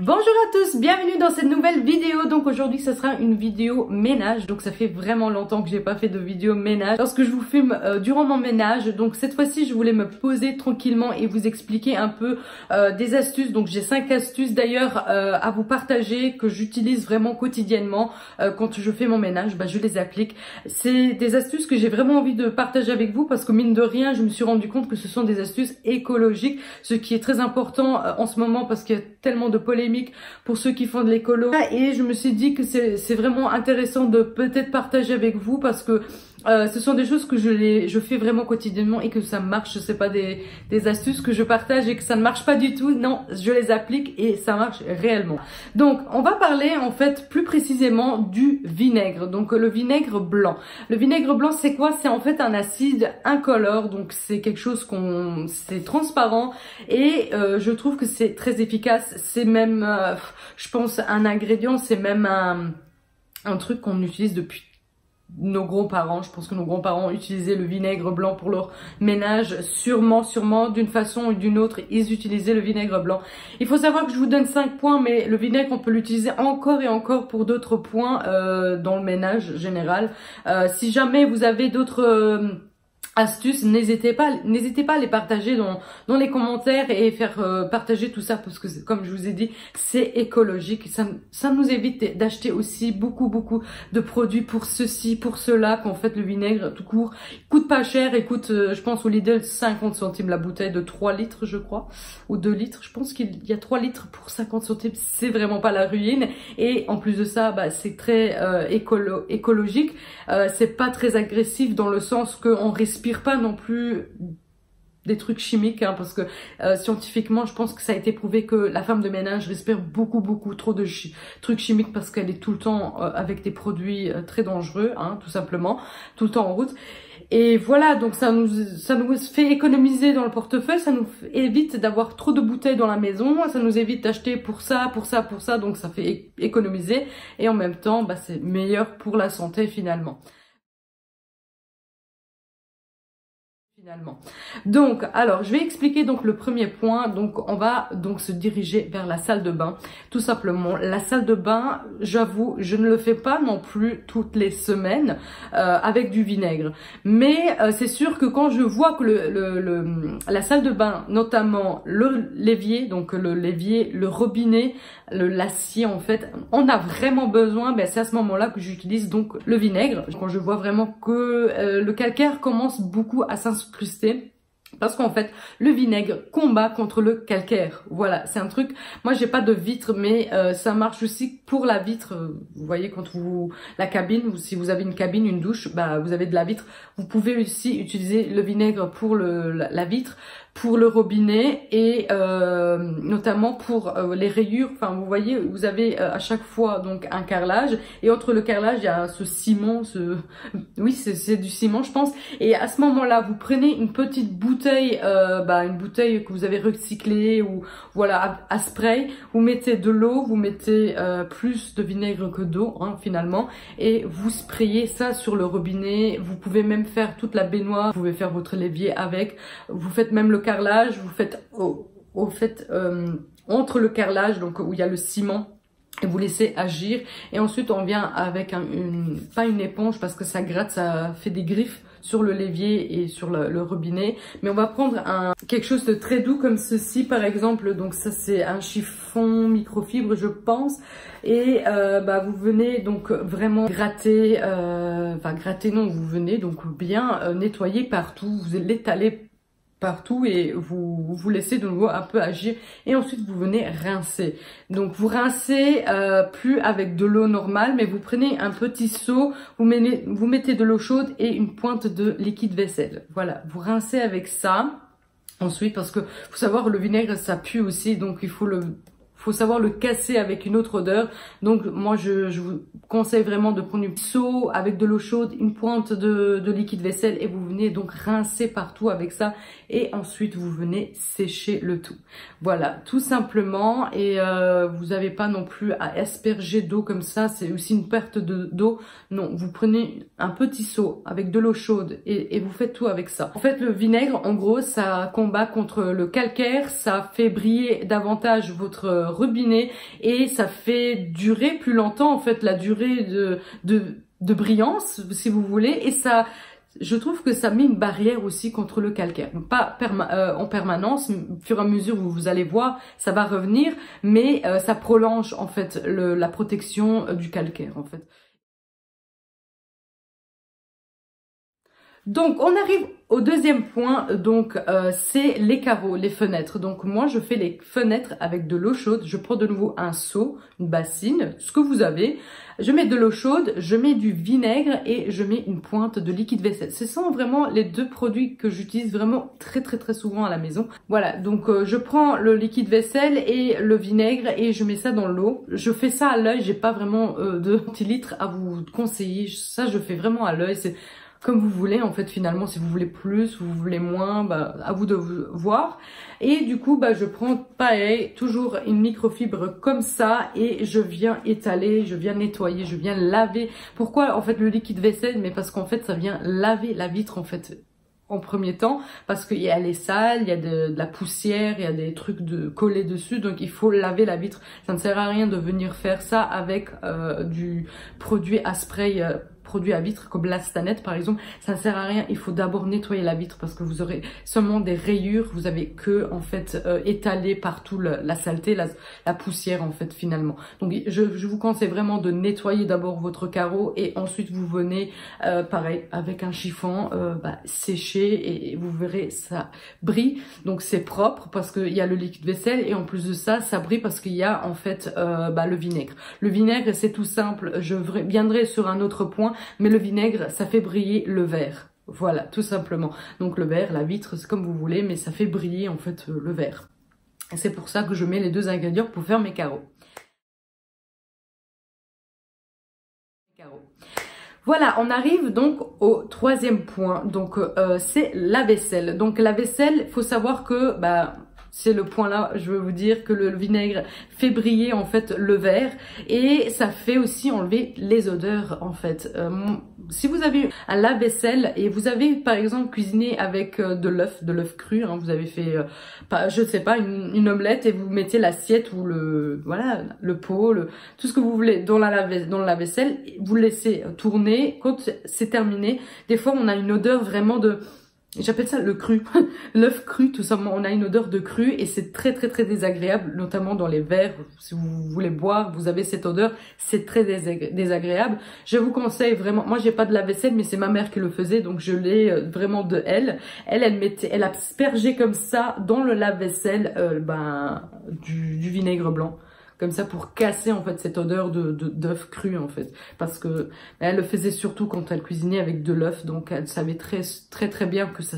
Bonjour à tous, bienvenue dans cette nouvelle vidéo. Donc aujourd'hui ce sera une vidéo ménage. Donc ça fait vraiment longtemps que j'ai pas fait de vidéo ménage lorsque je vous filme durant mon ménage. Donc cette fois-ci je voulais me poser tranquillement et vous expliquer un peu des astuces. Donc j'ai 5 astuces d'ailleurs à vous partager que j'utilise vraiment quotidiennement quand je fais mon ménage. Je les applique. C'est des astuces que j'ai vraiment envie de partager avec vous parce que mine de rien je me suis rendu compte que ce sont des astuces écologiques, ce qui est très important en ce moment parce qu'il y a tellement de polémiques pour ceux qui font de l'écolo, et je me suis dit que c'est vraiment intéressant de peut-être partager avec vous parce que ce sont des choses que je fais vraiment quotidiennement et que ça marche. C'est pas des astuces que je partage et que ça ne marche pas du tout. Non, je les applique et ça marche réellement. Donc on va parler en fait plus précisément du vinaigre. Donc le vinaigre blanc. Le vinaigre blanc c'est quoi? C'est en fait un acide incolore. Donc c'est quelque chose c'est transparent et je trouve que c'est très efficace. C'est même je pense un ingrédient, c'est même un truc qu'on utilise depuis nos grands-parents. Je pense que nos grands-parents utilisaient le vinaigre blanc pour leur ménage, sûrement, d'une façon ou d'une autre, ils utilisaient le vinaigre blanc. Il faut savoir que je vous donne 5 points, mais le vinaigre, on peut l'utiliser encore et encore pour d'autres points dans le ménage général. Si jamais vous avez d'autres astuces, n'hésitez pas à les partager dans les commentaires et faire partager tout ça parce que comme je vous ai dit, c'est écologique. Ça nous évite d'acheter aussi beaucoup de produits pour ceci, pour cela, qu'en fait le vinaigre tout court coûte pas cher et coûte, je pense au Lidl 50 centimes la bouteille de 3 litres je crois, ou 2 litres, je pense qu'il y a 3 litres pour 50 centimes, c'est vraiment pas la ruine. Et en plus de ça, c'est très écologique, c'est pas très agressif dans le sens qu'on respire pas non plus des trucs chimiques, parce que scientifiquement je pense que ça a été prouvé que la femme de ménage respire beaucoup trop de trucs chimiques parce qu'elle est tout le temps avec des produits très dangereux, tout simplement, tout le temps en route. Et voilà, donc ça nous fait économiser dans le portefeuille, ça nous évite d'avoir trop de bouteilles dans la maison, ça nous évite d'acheter pour ça, donc ça fait économiser et en même temps c'est meilleur pour la santé finalement. Donc, alors, je vais expliquer donc le premier point. Donc, on va donc se diriger vers la salle de bain. Tout simplement, la salle de bain, j'avoue, je ne le fais pas non plus toutes les semaines avec du vinaigre. Mais c'est sûr que quand je vois que la salle de bain, notamment le l'évier, donc le l'évier, le robinet, l'acier en fait, on a vraiment besoin, c'est à ce moment-là que j'utilise donc le vinaigre. Quand je vois vraiment que le calcaire commence beaucoup à s'incruster, parce qu'en fait le vinaigre combat contre le calcaire. Voilà, c'est un truc, moi j'ai pas de vitre mais ça marche aussi pour la vitre. Vous voyez quand la cabine, ou si vous avez une cabine, une douche, vous avez de la vitre, vous pouvez aussi utiliser le vinaigre pour la vitre, pour le robinet et notamment pour les rayures. Enfin vous voyez, vous avez à chaque fois donc un carrelage et entre le carrelage il y a ce ciment, oui c'est du ciment je pense, et à ce moment là vous prenez une petite bouteille, une bouteille que vous avez recyclée ou voilà à spray, vous mettez de l'eau, vous mettez plus de vinaigre que d'eau finalement, et vous sprayez ça sur le robinet. Vous pouvez même faire toute la baignoire, vous pouvez faire votre l'évier avec, vous faites même le carrelage, vous faites entre le carrelage donc où il y a le ciment, et vous laissez agir, et ensuite on vient avec pas une éponge parce que ça gratte, ça fait des griffes sur le l'évier et sur le robinet, mais on va prendre quelque chose de très doux comme ceci par exemple. Donc ça c'est un chiffon microfibre je pense, et vous venez donc vraiment gratter, gratter non, vous venez donc bien nettoyer partout, vous l'étalez partout et vous laissez de nouveau un peu agir, et ensuite vous venez rincer. Donc vous rincez plus avec de l'eau normale, mais vous prenez un petit seau, vous mettez de l'eau chaude et une pointe de liquide vaisselle. Voilà, vous rincez avec ça. Ensuite, parce que faut savoir le vinaigre ça pue aussi, donc il faut savoir le casser avec une autre odeur. Donc moi je vous conseille vraiment de prendre un seau avec de l'eau chaude, une pointe de liquide vaisselle, et vous venez donc rincer partout avec ça, et ensuite vous venez sécher le tout. Voilà, tout simplement, et vous n'avez pas non plus à asperger d'eau comme ça, c'est aussi une perte d'eau. Non, vous prenez un petit seau avec de l'eau chaude et vous faites tout avec ça. En fait le vinaigre en gros ça combat contre le calcaire, ça fait briller davantage votre robinet et ça fait durer plus longtemps en fait la durée de brillance si vous voulez, et ça, je trouve que ça met une barrière aussi contre le calcaire. Pas en permanence, au fur et à mesure où vous allez voir, ça va revenir, mais ça prolonge en fait la protection du calcaire en fait. Donc on arrive au deuxième point, donc c'est les carreaux, les fenêtres. Donc moi je fais les fenêtres avec de l'eau chaude. Je prends de nouveau un seau, une bassine, ce que vous avez. Je mets de l'eau chaude, je mets du vinaigre et je mets une pointe de liquide vaisselle. Ce sont vraiment les deux produits que j'utilise vraiment très souvent à la maison. Voilà, donc je prends le liquide vaisselle et le vinaigre et je mets ça dans l'eau. Je fais ça à l'œil, j'ai pas vraiment de centilitres à vous conseiller. Ça je fais vraiment à l'œil, c'est comme vous voulez en fait finalement, si vous voulez plus, vous voulez moins, bah, à vous de voir. Et du coup bah je prends pareil, toujours une microfibre comme ça et je viens étaler, je viens nettoyer, je viens laver. Pourquoi en fait le liquide vaisselle? Mais parce qu'en fait ça vient laver la vitre en fait en premier temps, parce qu'il y a les sales, il y a de la poussière, il y a des trucs de coller dessus, donc il faut laver la vitre. Ça ne sert à rien de venir faire ça avec du produit à spray, produit à vitre comme l'Astanette par exemple. Ça ne sert à rien, il faut d'abord nettoyer la vitre parce que vous aurez seulement des rayures, vous avez que en fait étalé partout la saleté, la poussière en fait finalement. Donc je vous conseille vraiment de nettoyer d'abord votre carreau et ensuite vous venez pareil avec un chiffon sécher et vous verrez ça brille. Donc c'est propre parce qu'il y a le liquide vaisselle et en plus de ça, ça brille parce qu'il y a en fait le vinaigre. Le vinaigre c'est tout simple, je viendrai sur un autre point, mais le vinaigre ça fait briller le verre. Voilà, tout simplement. Donc le verre, la vitre, c'est comme vous voulez, mais ça fait briller en fait le verre. Et c'est pour ça que je mets les deux ingrédients pour faire mes carreaux. Voilà, on arrive donc au troisième point, donc c'est la vaisselle. Donc la vaisselle, faut savoir que c'est le point là, je veux vous dire que le vinaigre fait briller en fait le verre et ça fait aussi enlever les odeurs en fait. Si vous avez un lave-vaisselle et vous avez par exemple cuisiné avec de l'œuf cru, hein, vous avez fait, je sais pas, une omelette et vous mettez l'assiette ou le pot, tout ce que vous voulez dans la lave-vaisselle, vous laissez tourner. Quand c'est terminé, des fois on a une odeur vraiment de... J'appelle ça le cru, l'œuf cru tout simplement, on a une odeur de cru et c'est très désagréable, notamment dans les verres, si vous voulez boire, vous avez cette odeur, c'est très désagréable. Je vous conseille vraiment, moi j'ai pas de lave-vaisselle mais c'est ma mère qui le faisait donc je l'ai vraiment de elle. Elle aspergeait comme ça dans le lave-vaisselle du vinaigre blanc. Comme ça pour casser en fait cette odeur d'œuf cru en fait, parce que elle le faisait surtout quand elle cuisinait avec de l'œuf, donc elle savait très bien que ça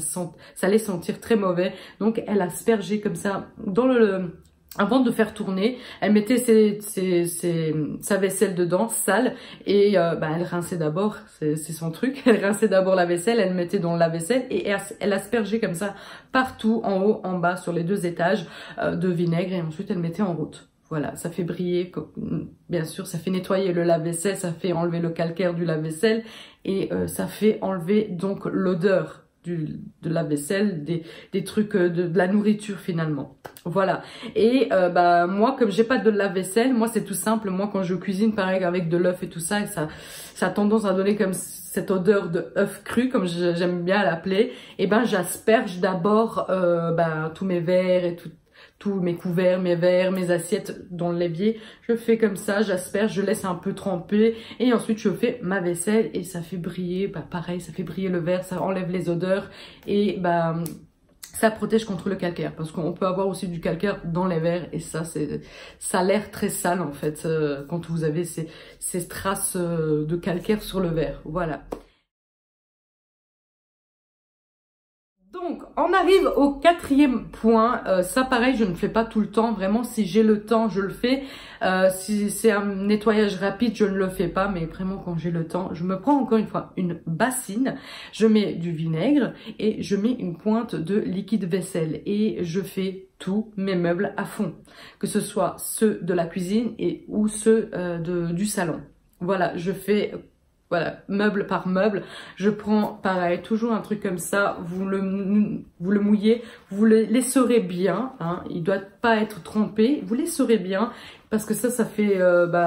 allait sentir très mauvais, donc elle aspergeait comme ça dans avant de faire tourner, elle mettait sa vaisselle dedans, sale, et elle rinçait d'abord, c'est son truc, elle rinçait d'abord la vaisselle, elle mettait dans la vaisselle et elle aspergeait comme ça partout, en haut, en bas, sur les deux étages de vinaigre, et ensuite elle mettait en route. Voilà, ça fait briller, bien sûr, ça fait nettoyer le lave-vaisselle, ça fait enlever le calcaire du lave-vaisselle et ça fait enlever donc l'odeur de lave-vaisselle, des trucs, de la nourriture finalement. Voilà, et moi comme j'ai pas de lave-vaisselle, moi c'est tout simple, moi quand je cuisine pareil avec de l'œuf et tout ça, ça a tendance à donner comme cette odeur de œuf cru, comme j'aime bien l'appeler, et j'asperge d'abord tous mes verres et tous mes couverts, mes verres, mes assiettes dans le l'évier. Je fais comme ça, j'asperge, je laisse un peu tremper et ensuite je fais ma vaisselle et ça fait briller, pareil, ça fait briller le verre, ça enlève les odeurs et ça protège contre le calcaire parce qu'on peut avoir aussi du calcaire dans les verres et ça a l'air très sale en fait quand vous avez ces traces de calcaire sur le verre. Voilà. Donc, on arrive au quatrième point. Ça, pareil, je ne fais pas tout le temps. Vraiment, si j'ai le temps, je le fais. Si c'est un nettoyage rapide, je ne le fais pas. Mais vraiment, quand j'ai le temps, je me prends encore une fois une bassine. Je mets du vinaigre et je mets une pointe de liquide vaisselle. Et je fais tous mes meubles à fond. Que ce soit ceux de la cuisine ou ceux du salon. Voilà, je fais voilà, meuble par meuble. Je prends pareil, toujours un truc comme ça, vous le mouillez, vous le l'essorez bien, hein, il doit pas être trempé, vous l'essorez bien parce que ça fait,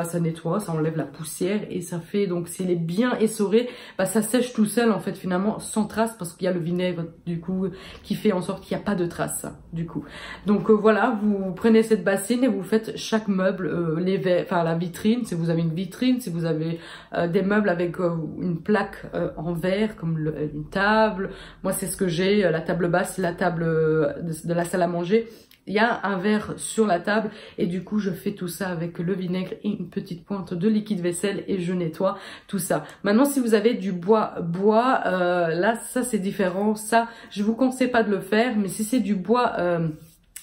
ça nettoie, ça enlève la poussière et ça fait, donc s'il est bien essoré, ça sèche tout seul en fait finalement sans trace parce qu'il y a le vinaigre du coup qui fait en sorte qu'il n'y a pas de traces du coup. Donc voilà, vous prenez cette bassine et vous faites chaque meuble, les verres, enfin la vitrine, si vous avez une vitrine, si vous avez des meubles avec une plaque en verre comme une table, moi c'est ce que j'ai, la table basse, la table de la salle à manger. Il y a un verre sur la table et du coup je fais tout ça avec le vinaigre et une petite pointe de liquide vaisselle et je nettoie tout ça. Maintenant si vous avez du bois, là ça c'est différent, ça je vous conseille pas de le faire, mais si c'est du bois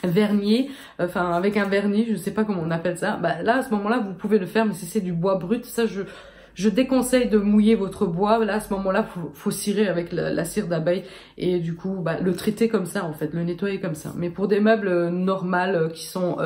vernier, enfin avec un vernis, je sais pas comment on appelle ça, là à ce moment là vous pouvez le faire, mais si c'est du bois brut, ça je déconseille de mouiller votre bois. Là, à ce moment-là, faut cirer avec la cire d'abeille et du coup, le traiter comme ça, en fait, le nettoyer comme ça. Mais pour des meubles normaux qui sont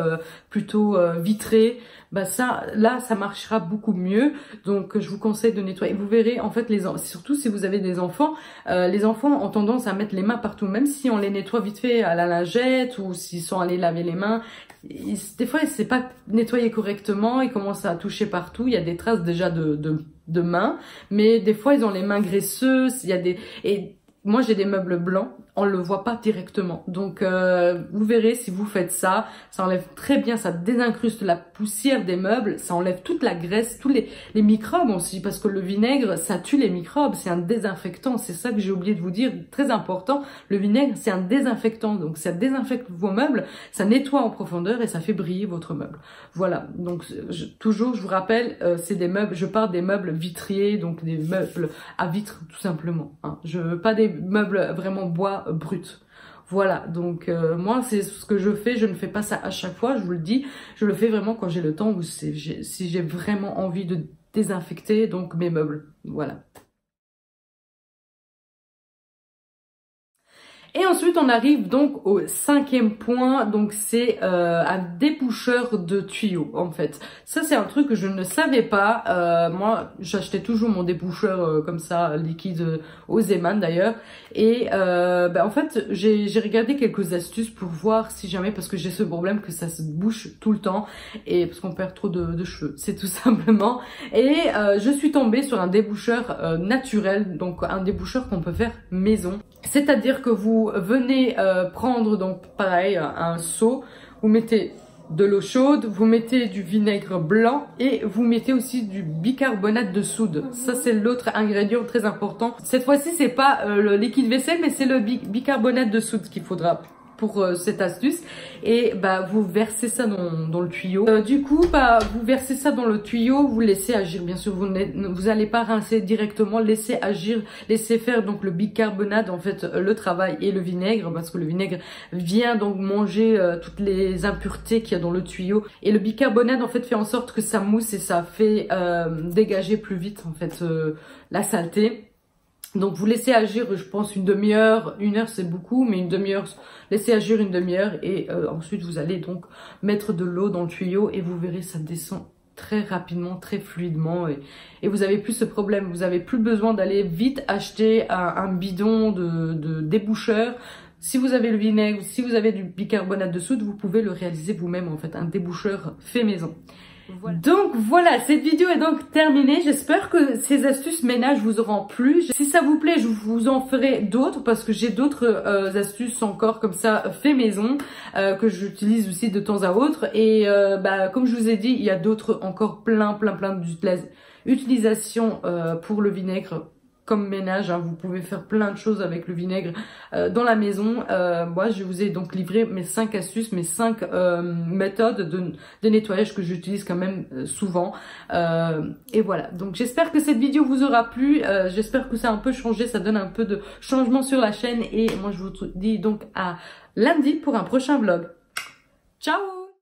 plutôt vitrés, ça marchera beaucoup mieux. Donc, je vous conseille de nettoyer. Vous verrez, en fait, surtout si vous avez des enfants, les enfants ont tendance à mettre les mains partout, même si on les nettoie vite fait à la lingette ou s'ils sont allés laver les mains. Des fois, il ne sait pas nettoyer correctement, ils commencent à toucher partout, il y a des traces déjà de mains, mais des fois, ils ont les mains graisseuses, et moi, j'ai des meubles blancs, on le voit pas directement. Donc, vous verrez, si vous faites ça, ça enlève très bien, ça désincruste la poussière des meubles, ça enlève toute la graisse, tous les microbes aussi, parce que le vinaigre, ça tue les microbes, c'est un désinfectant. C'est ça que j'ai oublié de vous dire, très important. Le vinaigre, c'est un désinfectant, donc ça désinfecte vos meubles, ça nettoie en profondeur et ça fait briller votre meuble. Voilà, donc toujours, je vous rappelle, c'est des meubles, je parle des meubles vitriers, donc des meubles à vitre, tout simplement. Hein. Je veux pas des meubles vraiment bois brut. Voilà, donc moi c'est ce que je fais, je ne fais pas ça à chaque fois, je vous le dis, je le fais vraiment quand j'ai le temps ou si j'ai vraiment envie de désinfecter donc mes meubles, voilà. Et ensuite, on arrive donc au 5e point, donc c'est un déboucheur de tuyaux en fait. Ça, c'est un truc que je ne savais pas. Moi, j'achetais toujours mon déboucheur comme ça, liquide au Zeeman d'ailleurs. Et en fait, j'ai regardé quelques astuces pour voir si jamais, parce que j'ai ce problème que ça se bouche tout le temps et parce qu'on perd trop de cheveux, c'est tout simplement. Et je suis tombée sur un déboucheur naturel, donc un déboucheur qu'on peut faire maison. C'est-à-dire que vous venez prendre donc pareil un seau, vous mettez de l'eau chaude, vous mettez du vinaigre blanc et vous mettez aussi du bicarbonate de soude. Ça c'est l'autre ingrédient très important. Cette fois-ci c'est pas le liquide vaisselle mais c'est le bicarbonate de soude qu'il faudra pour cette astuce et vous versez ça dans le tuyau. Du coup vous versez ça dans le tuyau, vous laissez agir, bien sûr vous allez pas rincer directement, laissez agir, laissez faire donc le bicarbonate en fait le travail et le vinaigre, parce que le vinaigre vient donc manger toutes les impuretés qu'il y a dans le tuyau et le bicarbonate en fait fait en sorte que ça mousse et ça fait dégager plus vite en fait la saleté. Donc vous laissez agir, je pense une demi-heure, 1 heure c'est beaucoup, mais une demi-heure, laissez agir une demi-heure et ensuite vous allez donc mettre de l'eau dans le tuyau et vous verrez ça descend très rapidement, très fluidement et vous avez plus ce problème, vous avez plus besoin d'aller vite acheter un bidon de déboucheur. Si vous avez le vinaigre, si vous avez du bicarbonate de soude, vous pouvez le réaliser vous-même en fait, un déboucheur fait maison. Voilà. Donc voilà, cette vidéo est donc terminée. J'espère que ces astuces ménage vous auront plu. Si ça vous plaît, je vous en ferai d'autres parce que j'ai d'autres astuces encore comme ça fait maison que j'utilise aussi de temps à autre. Et comme je vous ai dit, il y a d'autres encore plein d'utilisations pour le vinaigre. Comme ménage, hein, vous pouvez faire plein de choses avec le vinaigre dans la maison. Moi, je vous ai donc livré mes 5 astuces, mes 5 méthodes de nettoyage que j'utilise quand même souvent. Et voilà, donc j'espère que cette vidéo vous aura plu. J'espère que ça a un peu changé, ça donne un peu de changement sur la chaîne. Et moi, je vous dis donc à lundi pour un prochain vlog. Ciao!